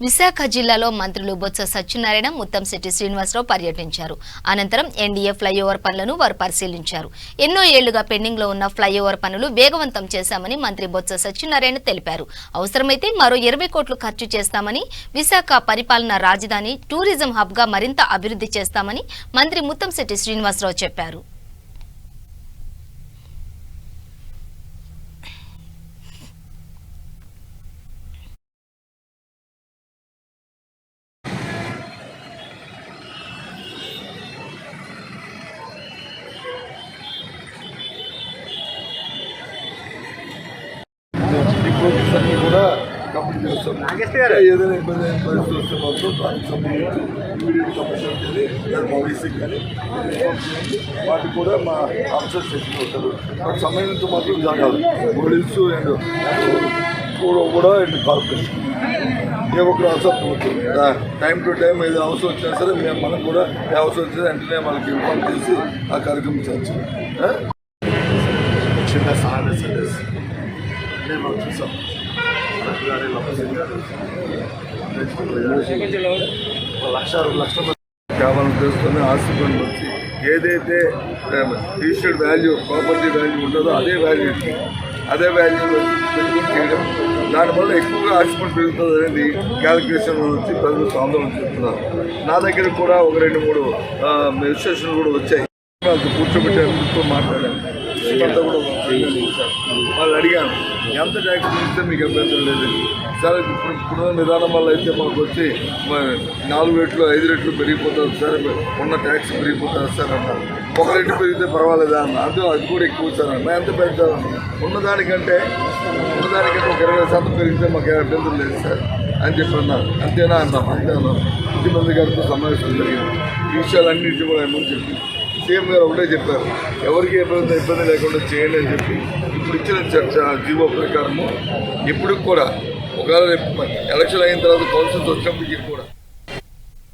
విశాఖ జిల్లాలో మంత్రులు బొత్స సత్యనారాయణ, ముత్తంశెట్టి శ్రీనివాసరావు పర్యటించారు. అనంతరం ఎన్డీఏ ఫ్లైఓవర్ పనులను వారు పరిశీలించారు. ఎన్నో ఏళ్లుగా పెండింగ్ లో ఉన్న ఫ్లైఓవర్ పనులు వేగవంతం చేశామని మంత్రి బొత్స సత్యనారాయణ తెలిపారు. అవసరమైతే మరో 20 కోట్లు ఖర్చు చేస్తామని, విశాఖ పరిపాలనా రాజధాని, టూరిజం హబ్ గా మరింత అభివృద్ధి చేస్తామని మంత్రి ముత్తంశెట్టి శ్రీనివాసరావు చెప్పారు. కూడా కంప్లీట్ చేస్తాం. ఏదైనా ఇబ్బంది వస్తే మాత్రం దానికి సంబంధించి ఇమీడియట్ కమిషన్ కానీ వాటికి కూడా మా ఆఫీసర్స్ చెప్తుంటారు. వాటి సమయంతో మాత్రం జరగాలి. పోలీసు అండ్ కూడా అండ్ కార్పొరేషన్ ఏ ఒక్కరు అవసరం టైం టు టైం ఏదో అవసరం వచ్చినా సరే మనం కూడా ఏ అవసరం వచ్చినా వెంటనే వాళ్ళకి ఇన్ఫార్మ్ చేసి ఆ కార్యక్రమం చేయొచ్చు. ముఖ్యంగా సహాయ సర్వీస్ మనం చూసాం. లక్షల కేవలం తెలుసుకొని ఆస్తిపడి వచ్చి ఏదైతే రిజిస్టర్డ్ వాల్యూ, ప్రాపర్టీ వాల్యూ ఉంటుందో అదే వాల్యూ పెట్టుకుని చేయడం, దానివల్ల ఎక్కువగా ఆస్తిపడి పెరుగుతుంది అనేది క్యాలిక్యులేషన్ వచ్చి ప్రజలు ఆందోళన చెప్తున్నారు. నా దగ్గర కూడా 1-2-3 రిజిస్ట్రేషన్లు కూడా వచ్చాయి. వాళ్ళతో కూర్చోబెట్టేందుకు మాట్లాడాను. అంతా కూడా వాళ్ళు అడిగాను, ఎంత ట్యాక్స్ ఇస్తే మీకు అభ్యంతరం లేదండి సార్. ఇప్పుడున్న విధానం వల్ల అయితే మాకు వచ్చి 4 రెట్లు 5 రెట్లు పెరిగిపోతుంది సార్, ఉన్న ట్యాక్స్ పెరిగిపోతుంది సార్ అన్నారు. 1 రెట్లు పెరిగితే పర్వాలేదా అన్న, అది కూడా ఎక్కువ సార్ అన్న. ఎంత పెంచాలన్న ఉన్నదానికంటే ఒక 20% పెరిగితే మాకు అభ్యంతరం లేదు సార్ అని చెప్పి అన్నారు. అంతేనా అన్నాం. అంతే అన్నాం. ముఖ్యమంత్రి గారితో సమావేశం జరిగింది. ఈ విషయాలన్నింటినీ కూడా ఏమని చెప్పి సీఎం గారు ఒకటే చెప్పారు, ఎవరికి ఇబ్బంది లేకుండా చేయండి అని చెప్పి ఇప్పుడు ఇచ్చిన చర్చ జీవో ప్రకారము ఇప్పుడు కూడా ఒకవేళ ఎలక్షన్ అయిన తర్వాత కౌన్సిల్స్ వచ్చినప్పటికీ కూడా